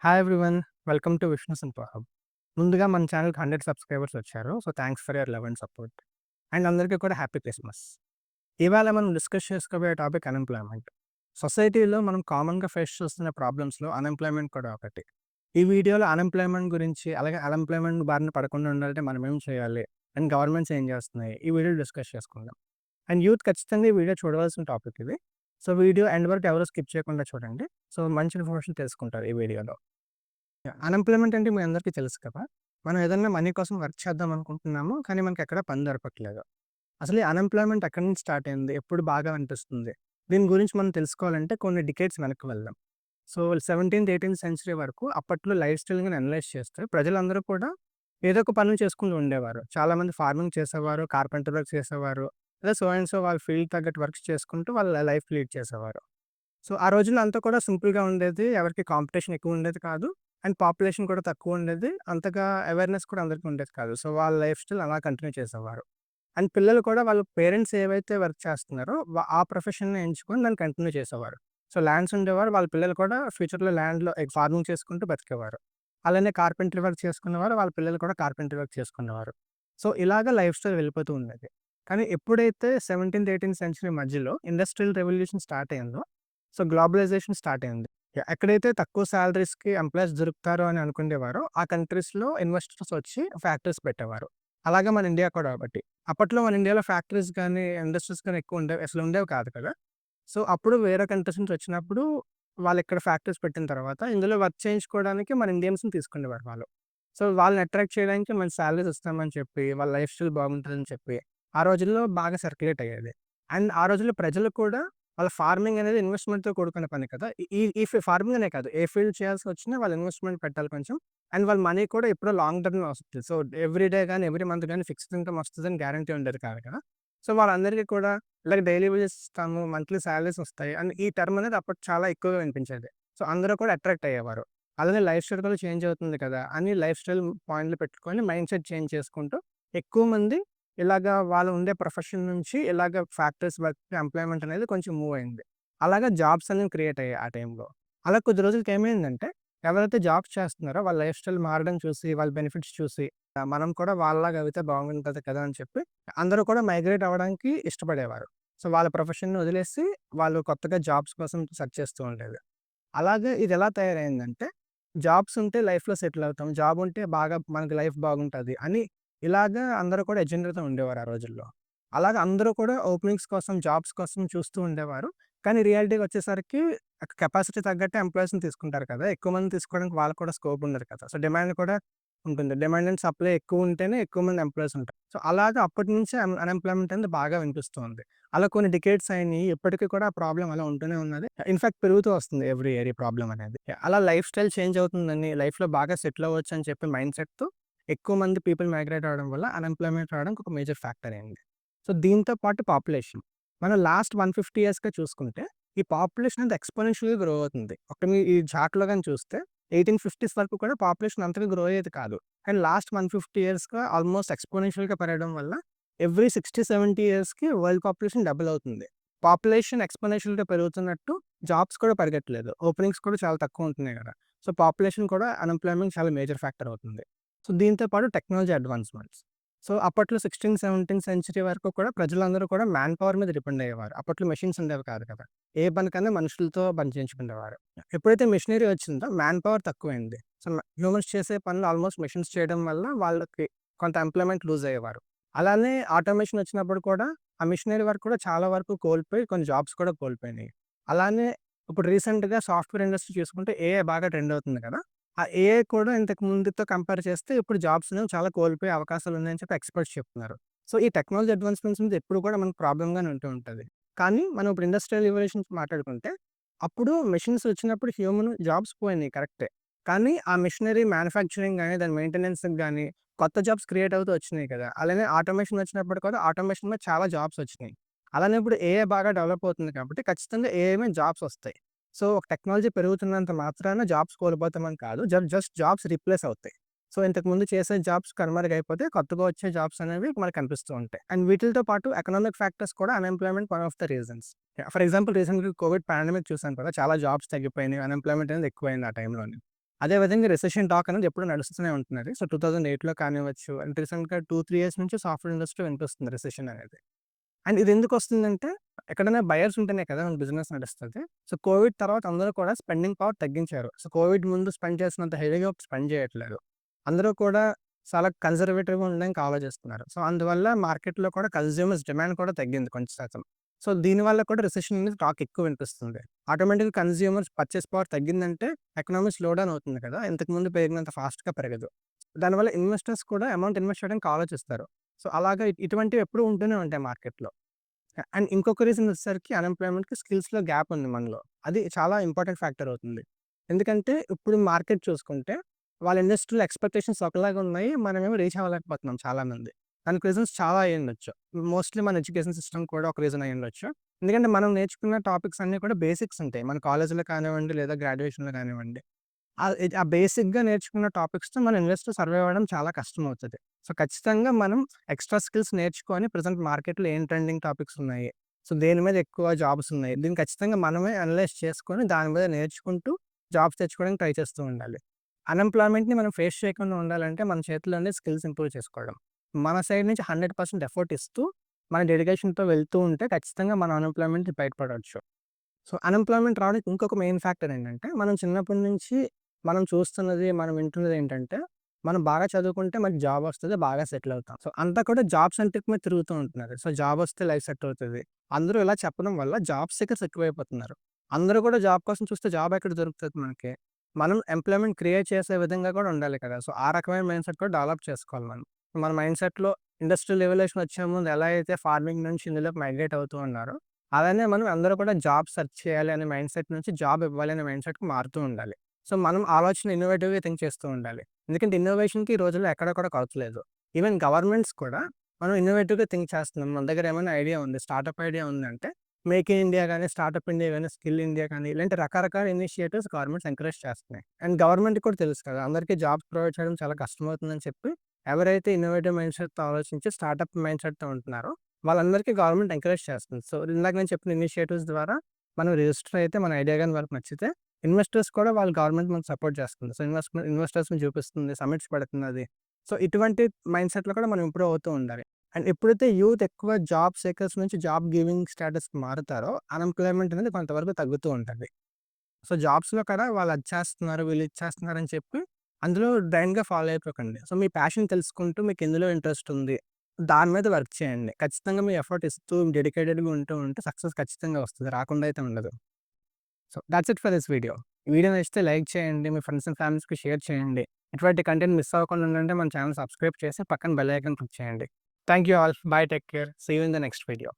Hi everyone. Welcome to Vishnu's info hub. ముందుగా మన ఛానల్‌కి 100 సబ్‌స్క్రైబర్స్ వచ్చారు. So, thanks for your love and support. And అందరికీ కూడా హ్యాపీ క్రిస్మస్. ఇవాళ మనం డిస్కస్ చేసుకోబోయే టాపిక్ అన్‌ఎంప్లాయ్‌మెంట్. సొసైటీలో మనం కామన్‌గా ఫేస్ చేస్తున్న ప్రాబ్లమ్స్‌లో అన్‌ఎంప్లాయ్‌మెంట్ కూడా ఒకటి. ఈ వీడియోలో అన్‌ఎంప్లాయ్‌మెంట్ గురించి, అలాగే అన్‌ఎంప్లాయ్‌మెంట్ బారిన పడకుండా ఉండాలంటే మనం ఏం చేయాలి? అండ్ గవర్నమెంట్స్ ఏం చేస్తున్నాయి? ఈ వీడియోలో డిస్కస్ చేసుకుందాం. అండ్ యూత్ ఖచ్చితంగా ఈ వీడియో చూడవలసిన టాపిక్ ఇది. సో, వీడియో ఎండ్ వరకు ఎవరు స్కిప్ చేయకుండా చూడండి. సో, మంచి ఇన్ఫర్మేషన్ తెలుసుకుంటారు ఈ వీడియోలో. అన్‌ఎంప్లాయ్‌మెంట్ అంటే మీ అందరికీ తెలుసు కదా! మనం ఏదన్నా మనీ కోసం వర్క్ చేద్దాం అనుకుంటున్నాము. కానీ మనకెక్కడ పని దొరకట్లేదు. అసలు ఈ అన్‌ఎంప్లాయ్‌మెంట్ ఎక్కడి నుంచి స్టార్ట్ అయింది? ఎప్పుడు బాగా అనిపిస్తుంది? దీని గురించి మనం తెలుసుకోవాలంటే కొన్ని డికేడ్స్ వెనక్కి వెళ్దాం. సో, 17థ్, 18థ్ సెంచరీ వరకు అప్పట్లో లైఫ్ స్టైల్‌ని అనలైజ్ చేస్తే ప్రజలందరూ కూడా ఏదో ఒక పనులు చేసుకుంటూ ఉండేవారు. చాలామంది ఫార్మింగ్ చేసేవారు, కార్పెంటర్ వర్క్ చేసేవారు. లేదా సో అండ్ సో వాళ్ళ ఫీల్డ్ తగ్గట్టు వర్క్స్ చేసుకుంటూ వాళ్ళ లైఫ్ లీడ్ చేసేవారు. సో, ఆ రోజుల్లో అంతా కూడా సింపుల్‌గా ఉండేది. ఎవరికీ కాంపిటీషన్ ఎక్కువ ఉండేది కాదు. అండ్ పాపులేషన్ కూడా తక్కువ ఉండేది. అంతగా అవేర్‌నెస్ కూడా అందరికి ఉండేది కాదు. సో, వాళ్ళ లైఫ్ స్టైల్ అలా కంటిన్యూ చేసేవారు. అండ్ పిల్లలు కూడా వాళ్ళ పేరెంట్స్ ఏవైతే వర్క్ చేస్తున్నారో ఆ ప్రొఫెషన్‌ని ఎంచుకొని దాన్ని కంటిన్యూ చేసేవారు. సో, ల్యాండ్స్ ఉండేవారు. వాళ్ళ పిల్లలు కూడా ఫ్యూచర్‌లో ల్యాండ్‌లో ఫార్మింగ్ చేసుకుంటూ బతికేవారు. అలానే కార్పెంటరీ వర్క్ చేసుకునేవారు. వాళ్ళ పిల్లలు కూడా కార్పెంటరీ వర్క్ చేసుకునేవారు. సో, ఇలాగ లైఫ్ స్టైల్ వెళ్ళిపోతూ ఉండేది. కానీ ఎప్పుడైతే 17థ్, 18థ్ సెంచరీ మధ్యలో ఇండస్ట్రియల్ రెవల్యూషన్ స్టార్ట్ అయిందో, సో, గ్లోబలైజేషన్ స్టార్ట్ అయింది. ఎక్కడైతే తక్కువ సాలరీస్‌కి ఎంప్లాయీస్ దొరుకుతారు అని అనుకునేవారో, ఆ కంట్రీస్‌లో ఇన్వెస్టర్స్ వచ్చి ఫ్యాక్టరీస్ పెట్టేవారు. అలాగే మన ఇండియా కూడా ఒకటి. అప్పట్లో మన ఇండియాలో ఫ్యాక్టరీస్ గానీ, ఇండస్ట్రీస్ గానీ ఎక్కువ ఉండేవి అసలు ఉండేవి కాదు కదా! సో, అప్పుడు వేరే కంట్రీస్ నుంచి వచ్చినప్పుడు వాళ్ళిక్కడ ఫ్యాక్టరీస్ పెట్టిన తర్వాత ఇందులో వర్క్ చేయించుకోవడానికి మన ఇండియన్స్‌ని తీసుకునేవారు వాళ్ళు. సో, వాళ్ళని అట్రాక్ట్ చేయడానికి మంచి సాలరీస్ ఇస్తామని చెప్పి, వాళ్ళ లైఫ్ స్టైల్ బాగుంటదని చెప్పి, ఆ రోజుల్లో బాగా సర్క్యులేట్ అయ్యేది. అండ్ ఆ రోజుల్లో ప్రజలు కూడా వాళ్ళ ఫార్మింగ్ అనేది ఇన్వెస్ట్‌మెంట్‌తో కూడుకున్న పని కదా! ఈ ఫార్మింగ్ అనే కాదు. ఏ ఫీల్డ్ చేయాల్సొచ్చినా వాళ్ళు ఇన్వెస్ట్‌మెంట్ పెట్టాలి కొంచెం. అండ్ వాళ్ళ మనీ కూడా ఎప్పుడో లాంగ్ టర్మ్‌లో వస్తది. సో, ఎవ్రీ డే గాని, ఎవ్రీ మంత్ గాని ఫిక్స్డ్ ఇన్‌కమ్ వస్తదని గ్యారంటీ ఉండేది కాదు కదా! సో, వాళ్ళందరికీ కూడా ఇలాగ డైలీ వేజెస్ ఇస్తాము, మంత్లీ సాలరీస్ వస్తాయి. అండ్ ఈ టర్మ్ అనేది అప్పుడు చాలా ఎక్కువగా వినిపించేది. సో, అందరూ కూడా అట్రాక్ట్ అయ్యేవారు. అలానే లైఫ్ స్టైల్ కూడా చేంజ్ అవుతుంది కదా! అని లైఫ్ స్టైల్ పాయింట్లు పెట్టుకొని మైండ్ సెట్ చేంజ్ చేసుకుంటూ ఎక్కువ మంది ఇలాగా వాళ్ళు ఉండే ప్రొఫెషన్ నుంచి ఇలాగ ఫ్యాక్టరీస్ వర్క్ ఎంప్లాయ్‌మెంట్ అనేది కొంచెం మూవ్ అయింది. అలాగా జాబ్స్ అనేవి క్రియేట్ అయ్యాయి ఆ టైంలో. అలా కొద్ది రోజులకి ఏమైందంటే ఎవరైతే జాబ్స్ చేస్తున్నారో వాళ్ళ లైఫ్ స్టైల్ మారడం చూసి, వాళ్ళ బెనిఫిట్స్ చూసి మనం కూడా వాళ్ళలాగా అయితే బాగుంటది కదా! అని చెప్పి అందరూ కూడా మైగ్రేట్ అవ్వడానికి ఇష్టపడేవారు. సో, వాళ్ళ ప్రొఫెషన్‌ని వదిలేసి వాళ్ళు కొత్తగా జాబ్స్ కోసం సెర్చ్ చేస్తూ ఉండేది. అలాగే ఇదెలా తయారైందంటే, జాబ్స్ ఉంటే లైఫ్‌లో సెటిల్ అవుతాం. జాబ్ ఉంటే బాగా మనకి లైఫ్ బాగుంటది అని ఇలాగా అందరూ కూడా ఎజెండాతో ఉండేవారు ఆ రోజుల్లో. అలాగా అందరూ కూడా ఓపెనింగ్స్ కోసం, జాబ్స్ కోసం చూస్తూ ఉండేవారు. కానీ రియాలిటీకొచ్చేసరికి కెపాసిటీ తగ్గట్టే ఎంప్లాయీస్‌ని తీసుకుంటారు కదా! ఎక్కువ మందిని తీసుకోవడానికి వాళ్ళకి కూడా స్కోప్ ఉండదు కదా! సో, డిమాండ్ కూడా ఉంటుంది. డిమాండ్ అండ్ సప్లై ఎక్కువ ఉంటేనే ఎక్కువ మంది ఎంప్లాయీస్ ఉంటారు. సో, అలాగా అప్పటి నుంచే అన్‌ఎంప్లాయ్‌మెంట్ అనేది బాగా వినిపిస్తూ ఉంది. అలా కొన్ని డికేడ్స్ అయినియి. ఇప్పటికి కూడా ఆ ప్రాబ్లమ్ అలా ఉంటూనే ఉన్నది. ఇన్‌ఫాక్ట్ పెరుగుతూ వస్తుంది ఎవ్రీ ఇయర్ ఈ ప్రాబ్లమ్ అనేది. అలా లైఫ్ స్టైల్ చేంజ్ అవుతుందని, లైఫ్‌లో బాగా సెటిల్ అవ్వచ్చని చెప్పి మైండ్‌సెట్‌తో ఎక్కువ మంది పీపుల్ మైగ్రేట్ అవ్వడం వల్ల అన్‌ఎంప్లాయ్‌మెంట్ రావడానికి ఒక మేజర్ ఫ్యాక్టర్ అయింది. సో, దీంతో పాటు పాపులేషన్. మనం లాస్ట్ 150 ఇయర్స్‌గా చూసుకుంటే, ఈ పాపులేషన్ అనేది ఎక్స్‌పోనెన్షియల్‌గా గ్రో అవుతుంది. ఈ చార్ట్‌లో గాని చూస్తే 1850స్ వరకు కూడా పాపులేషన్ అంతగా గ్రో అయ్యేది కాదు. కానీ లాస్ట్ 150 ఇయర్స్‌గా ఆల్‌మోస్ట్ ఎక్స్‌పోనెన్షియల్‌గా పెరగడం వల్ల ఎవ్రీ 60, 70 ఇయర్స్‌కి వరల్డ్ పాపులేషన్ డబుల్ అవుతుంది. పాపులేషన్ ఎక్స్‌పోనెన్షియల్‌గా పెరుగుతున్నట్టు జాబ్స్ కూడా పెరగట్లేదు. ఓపెనింగ్స్ కూడా చాలా తక్కువ ఉంటున్నాయి గదా! సో, పాపులేషన్ కూడా అన్‌ఎంప్లాయ్‌మెంట్ చాలా మేజర్ ఫ్యాక్టర్ అవుతుంది. సో, దీంతో పాటు టెక్నాలజీ అడ్వాన్స్‌మెంట్స్. సో, అప్పట్లో 16, 17 సెంచరీ వరకు కూడా ప్రజలందరూ కూడా మ్యాన్ పవర్ మీద డిపెండ్ అయ్యేవారు. అప్పట్లో మెషిన్స్ ఉండేవి కాదు కదా! ఏ పనికన్నా మనుషులతో పని చేయించుకునేవారు. ఎప్పుడైతే మెషినరీ వచ్చిందో మ్యాన్ పవర్ తక్కువైంది. సో, హ్యూమన్స్ చేసే పనులు ఆల్‌మోస్ట్ మెషిన్స్ చేయడం వల్ల వాళ్ళకి కొంత ఎంప్లాయ్‌మెంట్ లూజ్ అయ్యేవారు. అలానే ఆటోమేషన్ వచ్చినప్పుడు కూడా ఆ మెషినరీ వర్క్ కూడా చాలా వరకు కోల్పోయి కొన్ని జాబ్స్ కూడా కోల్పోయినాయి. అలానే ఇప్పుడు రీసెంట్‌గా సాఫ్ట్‌వేర్ ఇండస్ట్రీ చూసుకుంటే ఏఐ బాగా ట్రెండ్ అవుతుంది కదా! ఆ ఏఐ కూడా ఇంతకు ముందుతో కంపేర్ చేస్తే ఇప్పుడు జాబ్స్‌ని చాలా కోల్పోయే అవకాశాలున్నాయని చెప్పి ఎక్స్‌పర్ట్స్ చెప్తున్నారు. సో, ఈ టెక్నాలజీ అడ్వాన్స్‌మెంట్స్ మీద ఎప్పుడు కూడా మనకు ప్రాబ్లమ్‌గానే ఉంటూ ఉంటది. కానీ మనం ఇప్పుడు ఇండస్ట్రియల్ రివల్యూషన్స్ మాట్లాడుకుంటే, అప్పుడు మెషిన్స్ వచ్చినప్పుడు హ్యూమన్ జాబ్స్ పోయినాయి కరెక్టే. కానీ ఆ మెషినరీ మ్యానుఫ్యాక్చరింగ్ గాని, దాని మెయింటెనెన్స్‌కి గాని కొత్త జాబ్స్ క్రియేట్ అవుతూ వచ్చినాయి కదా! అలానే ఆటోమేషన్ వచ్చినప్పుడు కూడా ఆటోమేషన్ మీద చాలా జాబ్స్ వచ్చినాయి. అలానే ఇప్పుడు ఏఐ బాగా డెవలప్ అవుతుంది కాబట్టి ఖచ్చితంగా ఏఐ మీద జాబ్స్ వస్తాయి. సో, ఒక టెక్నాలజీ పెరుగుతున్నంత మాత్రాన జాబ్స్ కోల్పోతామని కాదు. జస్ట్ జాబ్స్ రీప్లేస్ అవుతాయి. సో, ఇంతకుముందు చేసే జాబ్స్ కనుమరుగైపోతే కొత్తగా వచ్చే జాబ్స్ అనేవి మనకు కనిపిస్తూ ఉంటాయి. అండ్ వీటిలతో పాటు ఎకనామిక్ ఫ్యాక్టర్స్ కూడా unemployment one of the reasons. For example రీసెంట్‌గా కోవిడ్ పాండమిక్ చూసాం కదా! చాలా జాబ్స్ తగ్గిపోయినాయి. అన్‌ఎంప్లాయ్‌మెంట్ అనేది ఎక్కువైంది ఆ టైంలోని. అదేవిధంగా రెసెషన్ టాక్ అనేది ఎప్పుడు నడుస్తూనే ఉంటున్నది. సో, 2008లో కానివ్వచ్చు అండ్ రీసెంట్‌గా 2, 3 ఇయర్స్ నుంచి సాఫ్ట్‌వేర్ ఇండస్ట్రీ వినిపిస్తుంది రెసెషన్ అనేది. అండ్ ఇది ఎందుకొస్తుందంటే ఎక్కడైనా బయర్స్ ఉంటేనే కదా మన బిజినెస్ నడుస్తది. సో, కోవిడ్ తర్వాత అందరూ కూడా స్పెండింగ్ పవర్ తగ్గించారు. సో, కోవిడ్ ముందు స్పెండ్ చేసినంత హెవీగా స్పెండ్ చేయట్లేదు. అందరూ కూడా చాలా కన్జర్వేటివ్‌గా ఉండడానికి ఆలోచిస్తున్నారు. సో, అందువల్ల మార్కెట్‌లో కూడా కన్స్యూమర్స్ డిమాండ్ కూడా తగ్గింది కొంచెం శాతం. సో, దీనివల్ల కూడా రిసెషన్ అనేది టాక్ ఎక్కువ వినిపిస్తుంది. ఆటోమేటిక్‌గా కన్స్యూమర్స్ పర్చేస్ పవర్ తగ్గిందంటే ఎకనామీ స్లో డౌన్ అవుతుంది కదా! ఇంతకుముందు పెరిగినంత ఫాస్ట్‌గా పెరగదు. దానివల్ల ఇన్వెస్టర్స్ కూడా అమౌంట్ ఇన్వెస్ట్ చేయడానికి ఆలోచిస్తారు. సో, అలాగా ఇటువంటివి ఎప్పుడూ ఉంటూనే ఉంటాయి మార్కెట్‌లో. అండ్ ఇంకొక రీజన్ వచ్చేసరికి అన్‌ఎంప్లాయ్‌మెంట్‌కి స్కిల్స్‌లో గ్యాప్ ఉంది మనలో. అది చాలా ఇంపార్టెంట్ ఫ్యాక్టర్ అవుతుంది. ఎందుకంటే ఇప్పుడు మార్కెట్ చూసుకుంటే వాళ్ళ ఇండస్ట్రీ‌లో ఎక్స్‌పెక్టేషన్స్ ఒకలాగా ఉన్నాయి. మనమేమో రీచ్ అవ్వలేకపోతున్నాం చాలామంది. దానికి రీజన్స్ చాలా అయ్యుండొచ్చు. మోస్ట్‌లీ మన ఎడ్యుకేషన్ సిస్టమ్ కూడా ఒక రీజన్ అయ్యుండొచ్చు. ఎందుకంటే మనం నేర్చుకున్న టాపిక్స్ అన్నీ కూడా బేసిక్స్ ఉంటాయి. మన కాలేజ్‌లో కానివ్వండి లేదా గ్రాడ్యుయేషన్‌లో కానివ్వండి. ఆ బేసిక్‌గా నేర్చుకున్న టాపిక్స్‌తో మన ఇండస్ట్రీ‌లో సర్వైవ్ అవ్వడం చాలా కష్టమవుతది. సో, ఖచ్చితంగా మనం ఎక్స్‌ట్రా స్కిల్స్ నేర్చుకొని ప్రెజెంట్ మార్కెట్‌లో ఏం ట్రెండింగ్ టాపిక్స్ ఉన్నాయి. సో, దేని మీద ఎక్కువ జాబ్స్ ఉన్నాయి. దీన్ని ఖచ్చితంగా మనమే అనలైజ్ చేసుకొని దాని మీద నేర్చుకుంటూ జాబ్స్ తెచ్చుకోవడానికి ట్రై చేస్తూ ఉండాలి. అన్‌ఎంప్లాయ్‌మెంట్‌ని మనం ఫేస్ చేయకుండా ఉండాలంటే మన చేతుల్లోనే స్కిల్స్ ఇంప్రూవ్ చేసుకోవడం. మన సైడ్ నుంచి 100% ఎఫర్ట్ ఇస్తూ మన డెడికేషన్‌తో వెళ్తూ ఉంటే ఖచ్చితంగా మనం అన్‌ఎంప్లాయ్‌మెంట్ నుంచి బయటపడొచ్చు. సో, అన్‌ఎంప్లాయ్‌మెంట్ రావడానికి ఇంకొక మెయిన్ ఫ్యాక్టర్ ఏంటంటే, మనం చిన్నప్పటి నుంచి మనం చూస్తున్నది, మనం వింటున్నది ఏంటంటే, మనం బాగా చదువుకుంటే మనకి జాబ్ వస్తది, బాగా సెటిల్ అవుతాం. సో, అంతా కూడా జాబ్ సెంట్రిక్ మీద తిరుగుతూ ఉంటున్నారు. సో, జాబ్ వస్తే లైఫ్ సెట్ అవుతది. అందరూ ఇలా చెప్పడం వల్ల జాబ్ సీకర్స్ ఎక్కువైపోతున్నారు. అందరూ కూడా జాబ్ కోసం చూస్తే జాబ్ ఎక్కడ దొరుకుతది మనకి? మనం ఎంప్లాయ్‌మెంట్ క్రియేట్ చేసే విధంగా కూడా ఉండాలి కదా! సో, ఆ రకమైన మైండ్‌సెట్ కూడా డెవలప్ చేసుకోవాలి మనం. మన మైండ్‌సెట్‌లో ఇండస్ట్రియల్ రెవల్యూషన్ వచ్చే ముందు ఎలా అయితే ఫార్మింగ్ నుంచి ఇందులోకి మైగ్రేట్ అవుతూ ఉన్నారో అలానే మనం అందరూ కూడా జాబ్ సెర్చ్ చేయాలి అనే మైండ్‌సెట్ నుంచి జాబ్ ఇవ్వాలి అనే మైండ్‌సెట్‌కి మారుతూ ఉండాలి. సో, మనం ఆలోచన ఇన్నోవేటివ్‌గా థింక్ చేస్తూ ఉండాలి. ఎందుకంటే ఇన్నోవేషన్‌కి ఈ రోజుల్లో ఎక్కడ కూడా కొరత లేదు. ఈవెన్ గవర్నమెంట్స్ కూడా మనం ఇన్నోవేటివ్‌గా థింక్ చేస్తున్నాం. మన దగ్గర ఏమైనా ఐడియా ఉంది, స్టార్టప్ ఐడియా ఉందంటే మేక్ ఇన్ ఇండియా గాని, స్టార్టప్ ఇండియా గాని, స్కిల్ ఇండియా కానీ ఇలాంటి రకరకాల ఇనిషియేటివ్స్ గవర్నమెంట్స్ ఎంకరేజ్ చేస్తున్నాయి. అండ్ గవర్నమెంట్‌కి కూడా తెలుసు కదా! అందరికీ జాబ్స్ ప్రొవైడ్ చేయడం చాలా కష్టమవుతుందని చెప్పి ఎవరైతే ఇన్నోవేటివ్ మైండ్‌సెట్‌తో ఆలోచించి స్టార్టప్ మైండ్‌సెట్‌తో ఉంటున్నారో వాళ్ళందరికీ గవర్నమెంట్ ఎంకరేజ్ చేస్తుంది. సో, ఇందాక నేను చెప్పిన ఇనిషియేటివ్స్ ద్వారా మనం రిజిస్టర్ అయితే మన ఐడియా గాని వాళ్ళకి నచ్చితే, ఇన్వెస్టర్స్ కూడా వాళ్ళ గవర్నమెంట్ మనకు సపోర్ట్ చేస్తుంది. సో, ఇన్వెస్టర్స్‌ని చూపిస్తుంది, సమిట్స్ పెడుతున్నది. సో, ఇటువంటి మైండ్‌సెట్‌లో కూడా మనం ఇంప్రూవ్ అవుతూ ఉండాలి. అండ్ ఎప్పుడైతే యూత్ ఎక్కువ జాబ్ సీకర్స్ నుంచి జాబ్ గివింగ్ స్టేటస్‌కి మారుతారో, అన్‌ఎంప్లాయ్‌మెంట్ అనేది కొంతవరకు తగ్గుతూ ఉంటది. సో, జాబ్స్‌లో కూడా వాళ్ళు అది చేస్తున్నారు, వీళ్ళు ఇది చేస్తున్నారు అని చెప్పి అందులో బ్లైండ్‌గా ఫాలో అయిపోకండి. సో, మీ ప్యాషన్ తెలుసుకుంటూ మీకు ఎందులో ఇంట్రెస్ట్ ఉంది, దాని మీద వర్క్ చేయండి. ఖచ్చితంగా మీ ఎఫర్ట్ ఇస్తూ డెడికేటెడ్‌గా ఉంటూ ఉంటే సక్సెస్ ఖచ్చితంగా వస్తది. రాకుండా అయితే ఉండదు. So, thoughts it for this video. ఈ వీడియో నచ్చితే లైక్ చేయండి. మీ ఫ్రెండ్స్ అండ్ ఫ్యామిలీస్‌కి షేర్ చేయండి. ఇటువంటి కంటెంట్ మిస్ అవ్వకుండా ఉండాలంటే మన ఛానెల్ సబ్స్క్రైబ్ చేసి పక్కన బెల్ ఐకాన్ క్లిక్ చేయండి. Thank you all. Bye. Take care. See you in the next video.